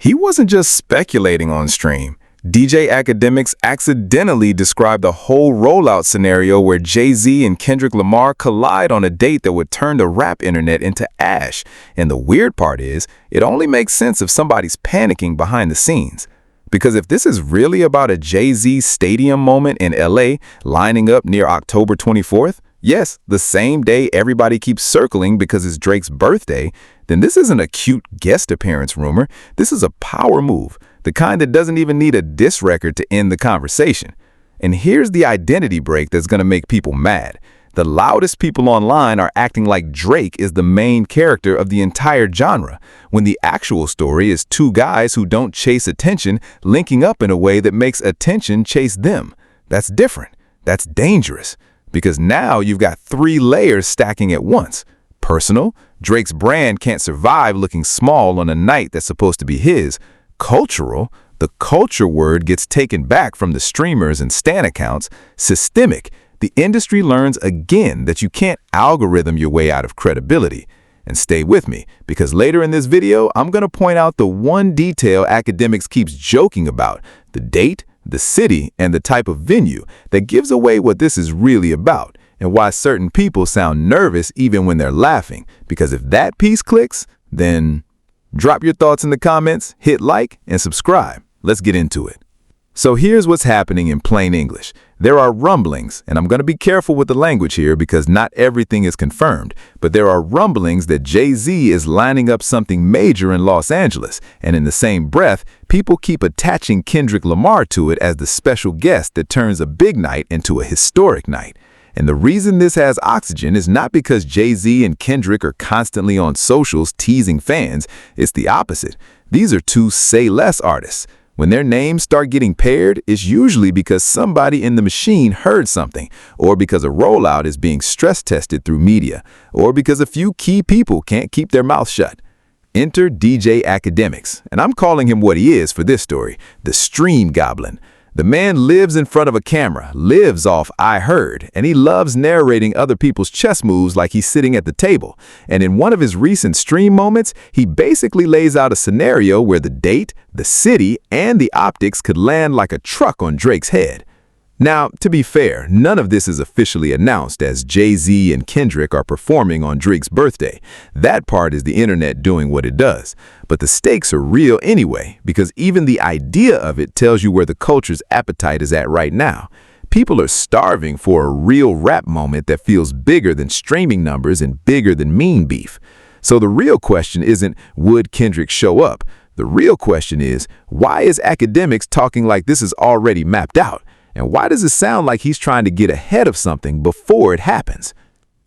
He wasn't just speculating on stream. DJ Akademiks accidentally described a whole rollout scenario where Jay-Z and Kendrick Lamar collide on a date that would turn the rap internet into ash. And the weird part is, it only makes sense if somebody's panicking behind the scenes. Because if this is really about a Jay-Z stadium moment in LA lining up near October 24th, yes, the same day everybody keeps circling because it's Drake's birthday, then this isn't a cute guest appearance rumor. This is a power move, the kind that doesn't even need a diss record to end the conversation. And here's the identity break that's going to make people mad. The loudest people online are acting like Drake is the main character of the entire genre, when the actual story is two guys who don't chase attention linking up in a way that makes attention chase them. That's different. That's dangerous. Because now you've got three layers stacking at once. Personal, Drake's brand can't survive looking small on a night that's supposed to be his. Cultural, the culture word gets taken back from the streamers and stan accounts. Systemic, the industry learns again that you can't algorithm your way out of credibility. And stay with me, because later in this video, I'm going to point out the one detail Akademiks keeps joking about, the date, the city, and the type of venue that gives away what this is really about, and why certain people sound nervous even when they're laughing. Because if that piece clicks, then drop your thoughts in the comments, hit like, and subscribe. Let's get into it. So here's what's happening in plain English. There are rumblings, and I'm going to be careful with the language here because not everything is confirmed, but there are rumblings that Jay-Z is lining up something major in Los Angeles, and in the same breath, people keep attaching Kendrick Lamar to it as the special guest that turns a big night into a historic night. And the reason this has oxygen is not because Jay-Z and Kendrick are constantly on socials teasing fans. It's the opposite. These are two say-less artists. When their names start getting paired, it's usually because somebody in the machine heard something, or because a rollout is being stress-tested through media, or because a few key people can't keep their mouth shut. Enter DJ Akademiks, and I'm calling him what he is for this story, the stream goblin. The man lives in front of a camera, lives off I heard, and he loves narrating other people's chess moves like he's sitting at the table. And in one of his recent stream moments, he basically lays out a scenario where the date, the city, and the optics could land like a truck on Drake's head. Now, to be fair, none of this is officially announced as Jay-Z and Kendrick are performing on Drake's birthday. That part is the internet doing what it does. But the stakes are real anyway, because even the idea of it tells you where the culture's appetite is at right now. People are starving for a real rap moment that feels bigger than streaming numbers and bigger than mean beef. So the real question isn't, would Kendrick show up? The real question is, why is Akademiks talking like this is already mapped out? And why does it sound like he's trying to get ahead of something before it happens?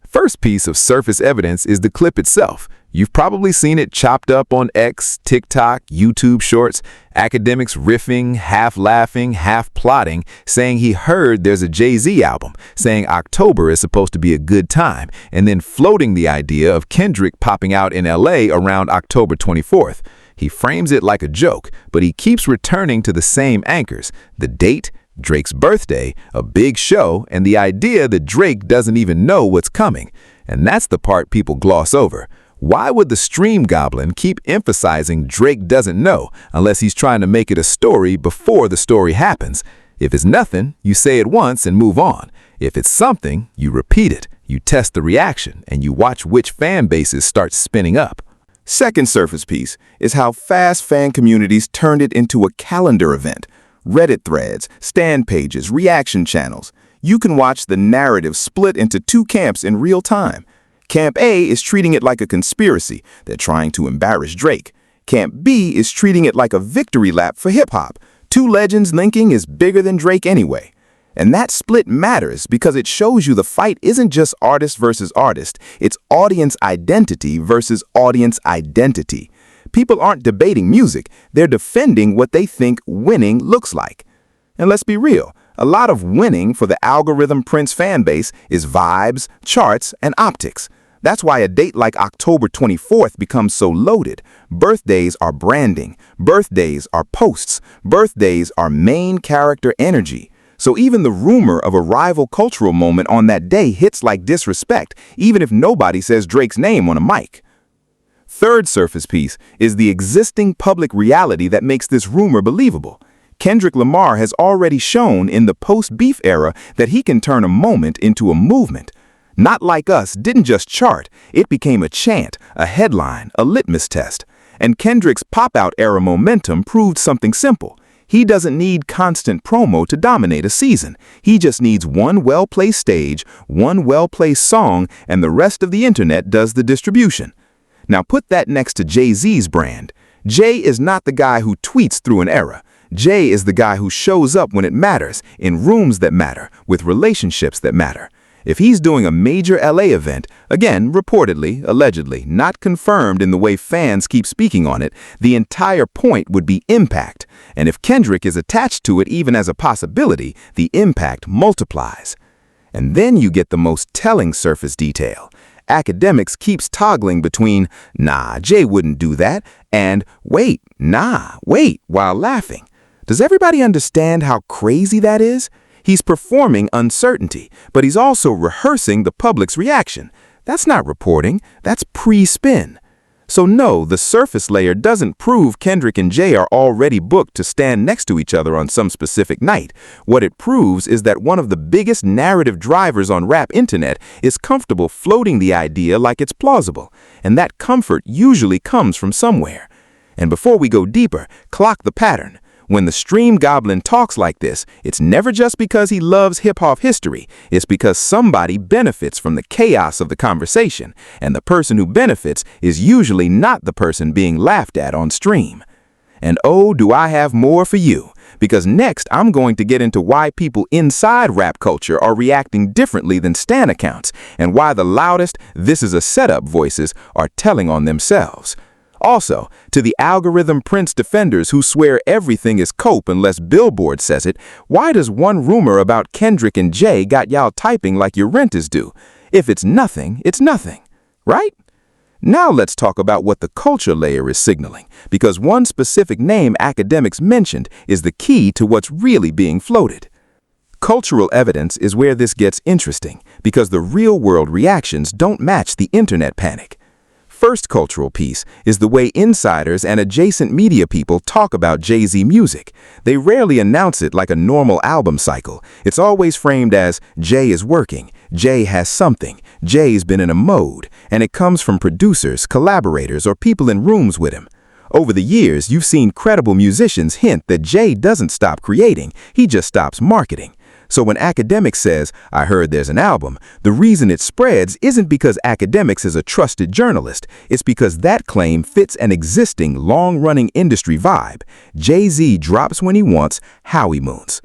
First piece of surface evidence is the clip itself. You've probably seen it chopped up on X, TikTok, YouTube Shorts, Akademiks riffing, half laughing, half plotting, saying he heard there's a Jay-Z album, saying October is supposed to be a good time, and then floating the idea of Kendrick popping out in LA around October 24th. He frames it like a joke, but he keeps returning to the same anchors, the date, Drake's birthday, a big show, and the idea that Drake doesn't even know what's coming. And that's the part people gloss over. Why would the stream goblin keep emphasizing Drake doesn't know unless he's trying to make it a story before the story happens? If it's nothing, you say it once and move on. If it's something, you repeat it, you test the reaction, and you watch which fan bases start spinning up. Second surface piece is how fast fan communities turned it into a calendar event. Reddit threads, stan pages, reaction channels. You can watch the narrative split into two camps in real time. Camp A is treating it like a conspiracy. They're trying to embarrass Drake. Camp B is treating it like a victory lap for hip-hop. Two legends linking is bigger than Drake anyway. And that split matters because it shows you the fight isn't just artist versus artist. It's audience identity versus audience identity. People aren't debating music, they're defending what they think winning looks like. And let's be real, a lot of winning for the algorithm Prince fan base is vibes, charts, and optics. That's why a date like October 24th becomes so loaded. Birthdays are branding, birthdays are posts, birthdays are main character energy. So even the rumor of a rival cultural moment on that day hits like disrespect, even if nobody says Drake's name on a mic. third surface piece is the existing public reality that makes this rumor believable. Kendrick Lamar has already shown in the post-beef era that he can turn a moment into a movement. Not Like Us didn't just chart, it became a chant, a headline, a litmus test. And Kendrick's pop-out era momentum proved something simple. He doesn't need constant promo to dominate a season. He just needs one well-placed stage, one well-placed song, and the rest of the internet does the distribution. Now put that next to Jay-Z's brand. Jay is not the guy who tweets through an era. Jay is the guy who shows up when it matters, in rooms that matter, with relationships that matter. If he's doing a major LA event, again, reportedly, allegedly, not confirmed in the way fans keep speaking on it, the entire point would be impact. And if Kendrick is attached to it even as a possibility, the impact multiplies. And then you get the most telling surface detail. Akademiks keeps toggling between, nah, Jay wouldn't do that, and wait, nah, wait, while laughing. Does everybody understand how crazy that is? He's performing uncertainty, but he's also rehearsing the public's reaction. That's not reporting, that's pre-spin. So no, the surface layer doesn't prove Kendrick and Jay are already booked to stand next to each other on some specific night. What it proves is that one of the biggest narrative drivers on rap internet is comfortable floating the idea like it's plausible, and that comfort usually comes from somewhere. And before we go deeper, clock the pattern. When the stream goblin talks like this, it's never just because he loves hip-hop history. It's because somebody benefits from the chaos of the conversation, and the person who benefits is usually not the person being laughed at on stream. And oh, do I have more for you, because next I'm going to get into why people inside rap culture are reacting differently than stan accounts, and why the loudest "this is a setup" voices are telling on themselves. Also, to the algorithm Prince defenders who swear everything is cope unless Billboard says it, why does one rumor about Kendrick and Jay got y'all typing like your rent is due? If it's nothing, right? Now let's talk about what the culture layer is signaling, because one specific name Akademiks mentioned is the key to what's really being floated. Cultural evidence is where this gets interesting, because the real-world reactions don't match the internet panic. First cultural piece is the way insiders and adjacent media people talk about Jay-Z music. They rarely announce it like a normal album cycle. It's always framed as, Jay is working, Jay has something, Jay's been in a mode, and it comes from producers, collaborators, or people in rooms with him. Over the years, you've seen credible musicians hint that Jay doesn't stop creating, he just stops marketing. So when Akademiks says, I heard there's an album, the reason it spreads isn't because Akademiks is a trusted journalist. It's because that claim fits an existing, long-running industry vibe. Jay-Z drops when he wants, how he moons.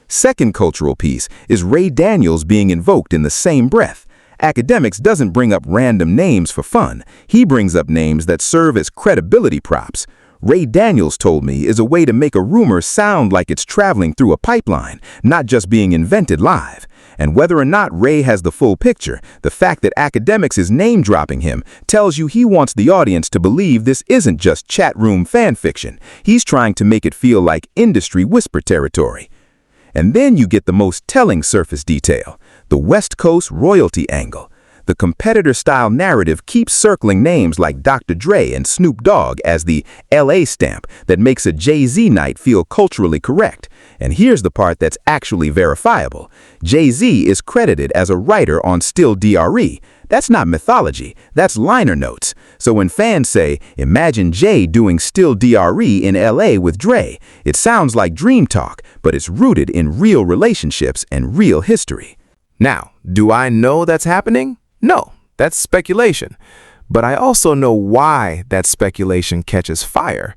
Second cultural piece is Ray Daniels being invoked in the same breath. Akademiks doesn't bring up random names for fun. He brings up names that serve as credibility props. Ray Daniels told me is a way to make a rumor sound like it's traveling through a pipeline, not just being invented live. And whether or not Ray has the full picture, the fact that Akademiks is name-dropping him tells you he wants the audience to believe this isn't just chat room fan fiction. He's trying to make it feel like industry whisper territory. And then you get the most telling surface detail, the West Coast royalty angle. The competitor-style narrative keeps circling names like Dr. Dre and Snoop Dogg as the LA stamp that makes a Jay-Z night feel culturally correct. And here's the part that's actually verifiable. Jay-Z is credited as a writer on Still DRE. That's not mythology, that's liner notes. So when fans say, imagine Jay doing Still DRE in LA with Dre, it sounds like dream talk, but it's rooted in real relationships and real history. Now, do I know that's happening? No, that's speculation. But I also know why that speculation catches fire.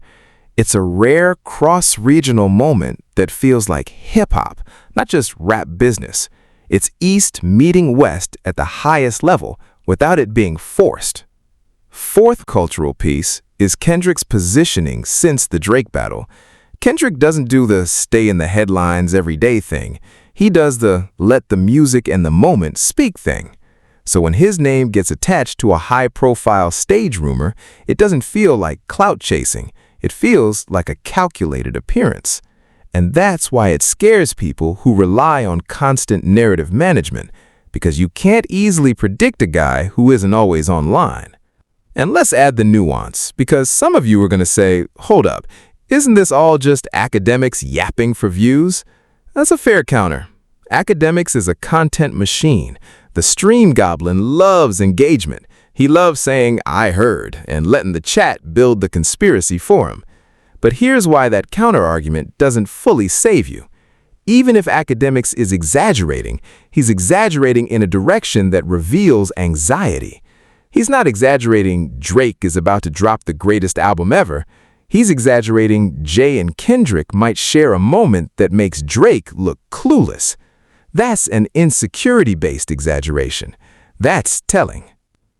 It's a rare cross-regional moment that feels like hip-hop, not just rap business. It's East meeting West at the highest level without it being forced. Fourth cultural piece is Kendrick's positioning since the Drake battle. Kendrick doesn't do the stay in the headlines every day thing. He does the let the music and the moment speak thing. So when his name gets attached to a high-profile stage rumor, it doesn't feel like clout chasing. It feels like a calculated appearance. And that's why it scares people who rely on constant narrative management, because you can't easily predict a guy who isn't always online. And let's add the nuance, because some of you are going to say, hold up, isn't this all just academics yapping for views? That's a fair counter. Akademiks is a content machine. The stream goblin loves engagement. He loves saying, I heard, and letting the chat build the conspiracy for him. But here's why that counter-argument doesn't fully save you. Even if Akademiks is exaggerating, he's exaggerating in a direction that reveals anxiety. He's not exaggerating Drake is about to drop the greatest album ever. He's exaggerating Jay and Kendrick might share a moment that makes Drake look clueless. That's an insecurity-based exaggeration. That's telling.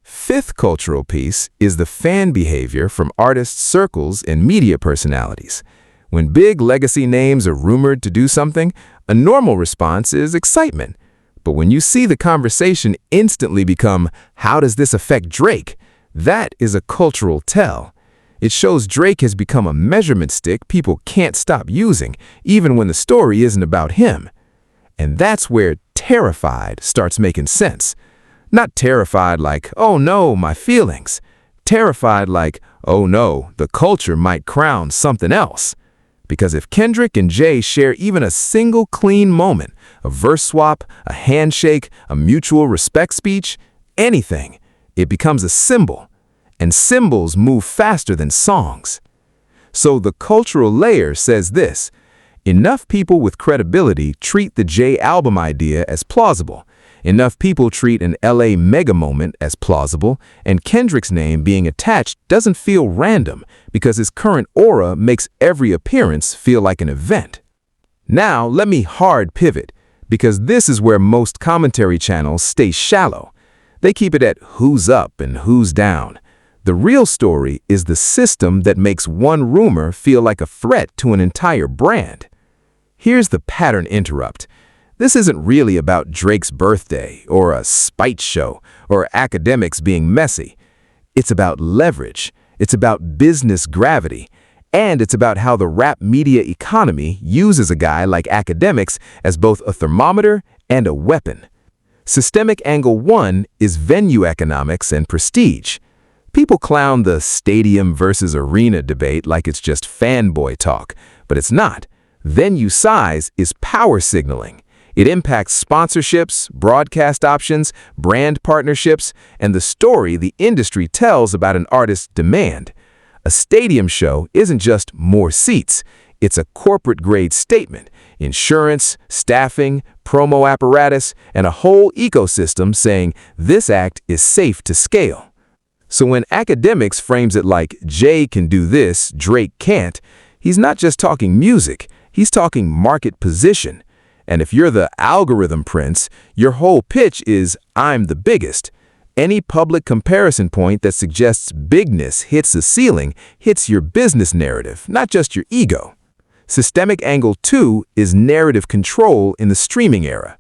Fifth cultural piece is the fan behavior from artists' circles and media personalities. When big legacy names are rumored to do something, a normal response is excitement. But when you see the conversation instantly become, how does this affect Drake? That is a cultural tell. It shows Drake has become a measurement stick people can't stop using, even when the story isn't about him. And that's where terrified starts making sense. Not terrified like, oh no, my feelings. Terrified like, oh no, the culture might crown something else. Because if Kendrick and Jay share even a single clean moment, a verse swap, a handshake, a mutual respect speech, anything, it becomes a symbol. And symbols move faster than songs. So the cultural layer says this: enough people with credibility treat the Jay album idea as plausible. Enough people treat an LA mega moment as plausible, and Kendrick's name being attached doesn't feel random because his current aura makes every appearance feel like an event. Now, let me hard pivot, because this is where most commentary channels stay shallow. They keep it at who's up and who's down. The real story is the system that makes one rumor feel like a threat to an entire brand. Here's the pattern interrupt. This isn't really about Drake's birthday, or a spite show, or Akademiks being messy. It's about leverage, it's about business gravity, and it's about how the rap media economy uses a guy like Akademiks as both a thermometer and a weapon. Systemic angle 1 is venue economics and prestige. People clown the stadium versus arena debate like it's just fanboy talk, but it's not. Venue size is power signaling. It impacts sponsorships, broadcast options, brand partnerships, and the story the industry tells about an artist's demand. A stadium show isn't just more seats. It's a corporate-grade statement. Insurance, staffing, promo apparatus, and a whole ecosystem saying this act is safe to scale. So when Akademiks frames it like Jay can do this, Drake can't, he's not just talking music, he's talking market position. And if you're the algorithm prince, your whole pitch is, I'm the biggest. Any public comparison point that suggests bigness hits a ceiling hits your business narrative, not just your ego. Systemic angle 2 is narrative control in the streaming era.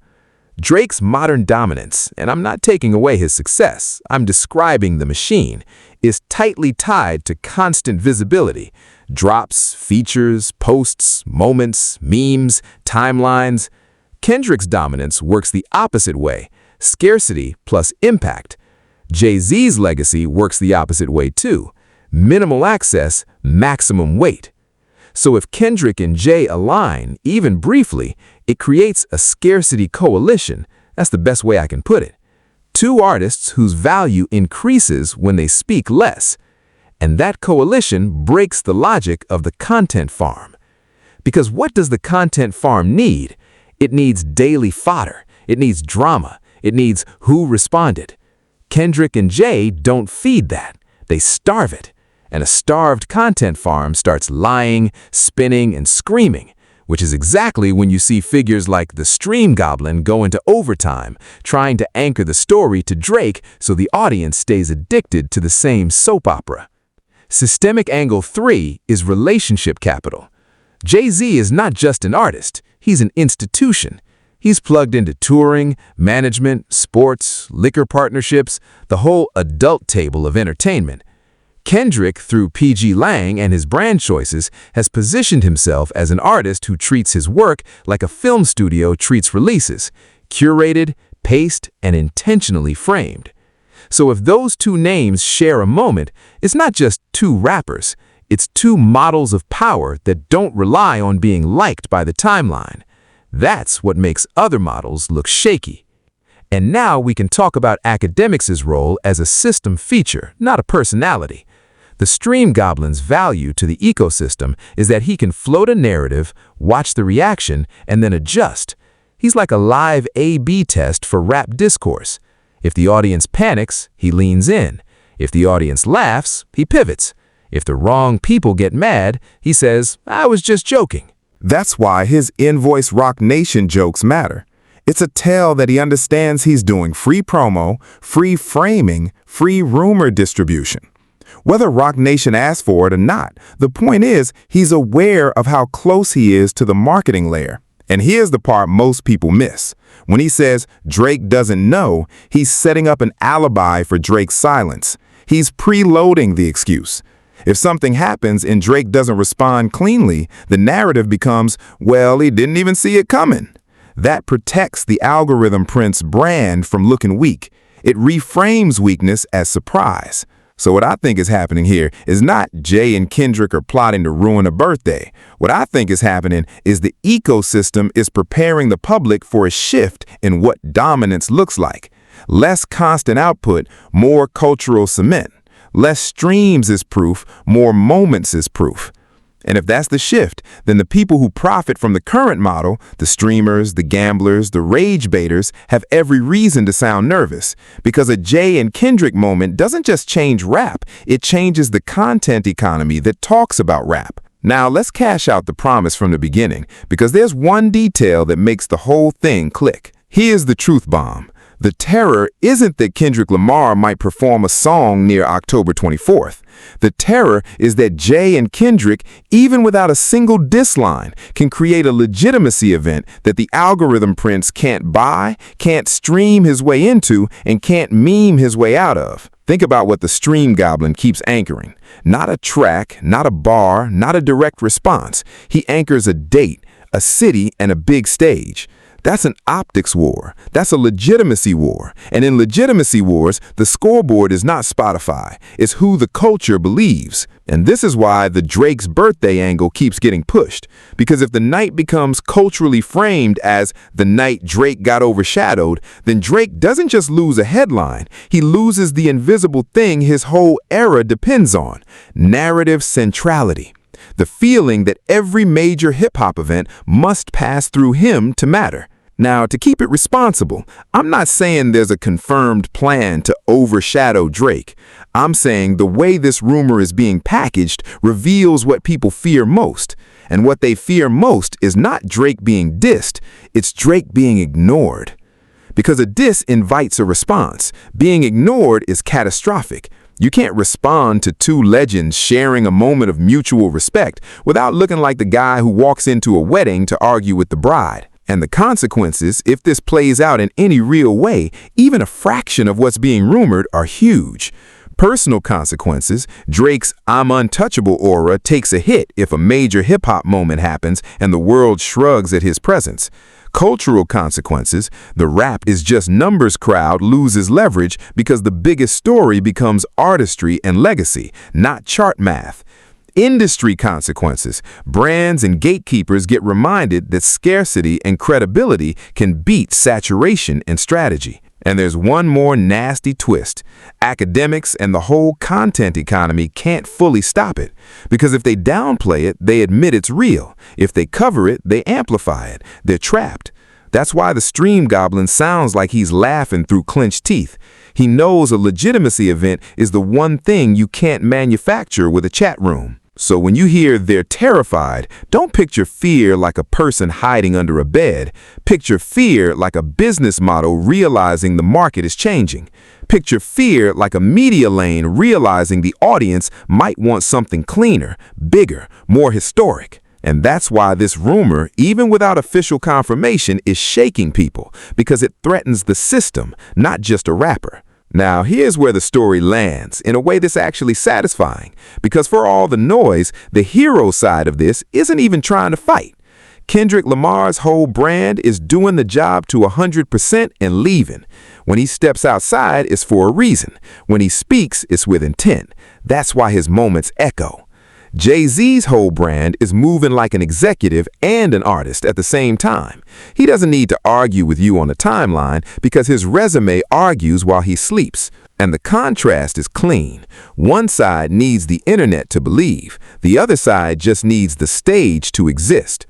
Drake's modern dominance, and I'm not taking away his success, I'm describing the machine, is tightly tied to constant visibility. Drops, features, posts, moments, memes, timelines. Kendrick's dominance works the opposite way, scarcity plus impact. Jay-Z's legacy works the opposite way too, minimal access, maximum weight. So if Kendrick and Jay align, even briefly, it creates a scarcity coalition. That's the best way I can put it. Two artists whose value increases when they speak less. And that coalition breaks the logic of the content farm. Because what does the content farm need? It needs daily fodder. It needs drama. It needs who responded. Kendrick and Jay don't feed that. They starve it. And a starved content farm starts lying, spinning, and screaming, which is exactly when you see figures like the Stream Goblin go into overtime, trying to anchor the story to Drake so the audience stays addicted to the same soap opera. Systemic angle 3 is relationship capital. Jay-Z is not just an artist, he's an institution. He's plugged into touring, management, sports, liquor partnerships, the whole adult table of entertainment. Kendrick, through PG Lang and his brand choices, has positioned himself as an artist who treats his work like a film studio treats releases, curated, paced, and intentionally framed. So if those two names share a moment, it's not just two rappers. It's two models of power that don't rely on being liked by the timeline. That's what makes other models look shaky. And now we can talk about Akademiks' role as a system feature, not a personality. The Stream Goblin's value to the ecosystem is that he can float a narrative, watch the reaction, and then adjust. He's like a live A/B test for rap discourse. If the audience panics, he leans in. If the audience laughs, he pivots. If the wrong people get mad, he says, "I was just joking." That's why his In-Voice Rock Nation jokes matter. It's a tell that he understands he's doing free promo, free framing, free rumor distribution. Whether Rock Nation asks for it or not, the point is he's aware of how close he is to the marketing layer. And here's the part most people miss. When he says Drake doesn't know, he's setting up an alibi for Drake's silence. He's preloading the excuse. If something happens and Drake doesn't respond cleanly, the narrative becomes, well, he didn't even see it coming. That protects the algorithm Prince brand from looking weak. It reframes weakness as surprise. So what I think is happening here is not Jay and Kendrick are plotting to ruin a birthday. What I think is happening is the ecosystem is preparing the public for a shift in what dominance looks like. Less constant output, more cultural cement. Less streams is proof, more moments is proof. And if that's the shift, then the people who profit from the current model, the streamers, the gamblers, the rage baiters, have every reason to sound nervous. Because a Jay and Kendrick moment doesn't just change rap, it changes the content economy that talks about rap. Now let's cash out the promise from the beginning, because there's one detail that makes the whole thing click. Here's the truth bomb. The terror isn't that Kendrick Lamar might perform a song near October 24th. The terror is that Jay and Kendrick, even without a single diss line, can create a legitimacy event that the algorithm Prince can't buy, can't stream his way into, and can't meme his way out of. Think about what the Stream Goblin keeps anchoring. Not a track, not a bar, not a direct response. He anchors a date, a city, and a big stage. That's an optics war. That's a legitimacy war. And in legitimacy wars, the scoreboard is not Spotify. It's who the culture believes. And this is why the Drake's birthday angle keeps getting pushed. Because if the night becomes culturally framed as the night Drake got overshadowed, then Drake doesn't just lose a headline. He loses the invisible thing his whole era depends on: narrative centrality. The feeling that every major hip-hop event must pass through him to matter. Now, to keep it responsible, I'm not saying there's a confirmed plan to overshadow Drake. I'm saying the way this rumor is being packaged reveals what people fear most. And what they fear most is not Drake being dissed, it's Drake being ignored. Because a diss invites a response. Being ignored is catastrophic. You can't respond to two legends sharing a moment of mutual respect without looking like the guy who walks into a wedding to argue with the bride. And the consequences, if this plays out in any real way, even a fraction of what's being rumored, are huge. Personal consequences: Drake's "I'm untouchable" aura takes a hit if a major hip-hop moment happens and the world shrugs at his presence. Cultural consequences: the rap is just numbers crowd loses leverage because the biggest story becomes artistry and legacy, not chart math. Industry consequences: brands and gatekeepers get reminded that scarcity and credibility can beat saturation and strategy. And there's one more nasty twist. Akademiks and the whole content economy can't fully stop it. Because if they downplay it, they admit it's real. If they cover it, they amplify it. They're trapped. That's why the Stream Goblin sounds like he's laughing through clenched teeth. He knows a legitimacy event is the one thing you can't manufacture with a chat room. So when you hear "they're terrified," don't picture fear like a person hiding under a bed. Picture fear like a business model realizing the market is changing. Picture fear like a media lane realizing the audience might want something cleaner, bigger, more historic. And that's why this rumor, even without official confirmation, is shaking people, because it threatens the system, not just a rapper. Now, here's where the story lands, in a way that's actually satisfying, because for all the noise, the hero side of this isn't even trying to fight. Kendrick Lamar's whole brand is doing the job to 100% and leaving. When he steps outside, it's for a reason. When he speaks, it's with intent. That's why his moments echo. Jay-Z's whole brand is moving like an executive and an artist at the same time. He doesn't need to argue with you on the timeline because his resume argues while he sleeps. And the contrast is clean. One side needs the internet to believe. The other side just needs the stage to exist.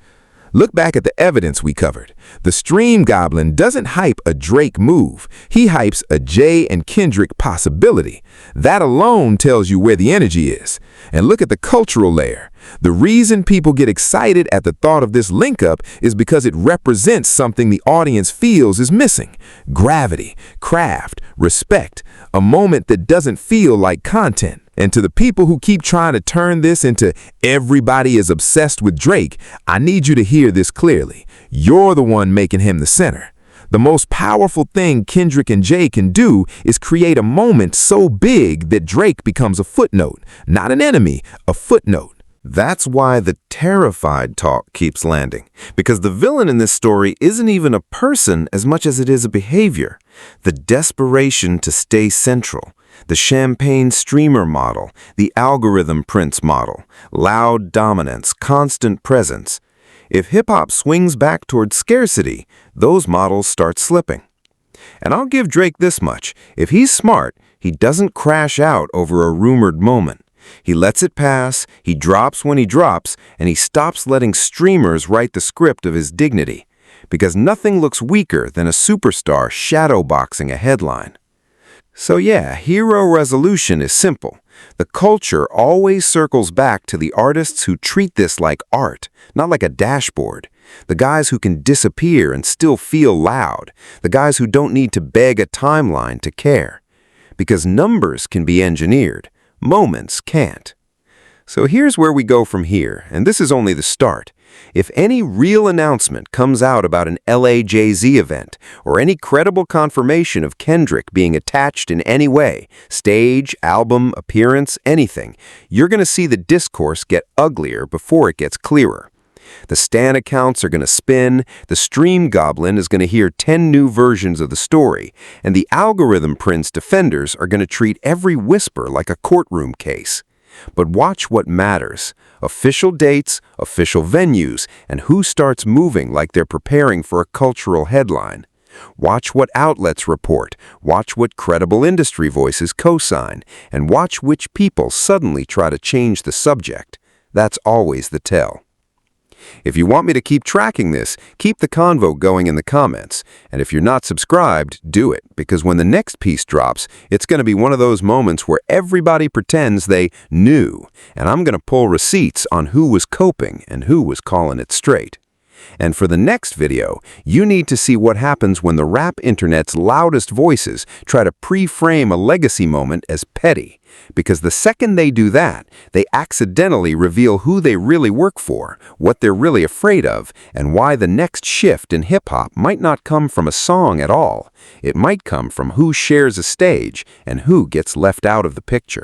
Look back at the evidence we covered. The Stream Goblin doesn't hype a Drake move. He hypes a Jay and Kendrick possibility. That alone tells you where the energy is. And look at the cultural layer. The reason people get excited at the thought of this link-up is because it represents something the audience feels is missing. Gravity, craft, respect, a moment that doesn't feel like content. And to the people who keep trying to turn this into everybody is obsessed with Drake, I need you to hear this clearly. You're the one making him the center. The most powerful thing Kendrick and Jay can do is create a moment so big that Drake becomes a footnote, not an enemy, a footnote. That's why the terrified talk keeps landing, because the villain in this story isn't even a person as much as it is a behavior. The desperation to stay central, the champagne streamer model, the algorithm prince model, loud dominance, constant presence. If hip-hop swings back towards scarcity, those models start slipping. And I'll give Drake this much. If he's smart, he doesn't crash out over a rumored moment. He lets it pass, he drops when he drops, and he stops letting streamers write the script of his dignity. Because nothing looks weaker than a superstar shadowboxing a headline. So yeah, hero resolution is simple. The culture always circles back to the artists who treat this like art, not like a dashboard. The guys who can disappear and still feel loud. The guys who don't need to beg a timeline to care. Because numbers can be engineered. Moments can't. So here's where we go from here, and this is only the start. If any real announcement comes out about an LA Jay-Z event, or any credible confirmation of Kendrick being attached in any way, stage, album, appearance, anything, you're going to see the discourse get uglier before it gets clearer. The Stan accounts are going to spin, the Stream Goblin is going to hear 10 new versions of the story, and the algorithm prince defenders are going to treat every whisper like a courtroom case. But watch what matters. Official dates, official venues, and who starts moving like they're preparing for a cultural headline. Watch what outlets report, watch what credible industry voices co-sign, and watch which people suddenly try to change the subject. That's always the tell. If you want me to keep tracking this, keep the convo going in the comments. And if you're not subscribed, do it, because when the next piece drops, it's going to be one of those moments where everybody pretends they knew, and I'm going to pull receipts on who was coping and who was calling it straight. And for the next video, you need to see what happens when the rap internet's loudest voices try to pre-frame a legacy moment as petty. Because the second they do that, they accidentally reveal who they really work for, what they're really afraid of, and why the next shift in hip-hop might not come from a song at all. It might come from who shares a stage and who gets left out of the picture.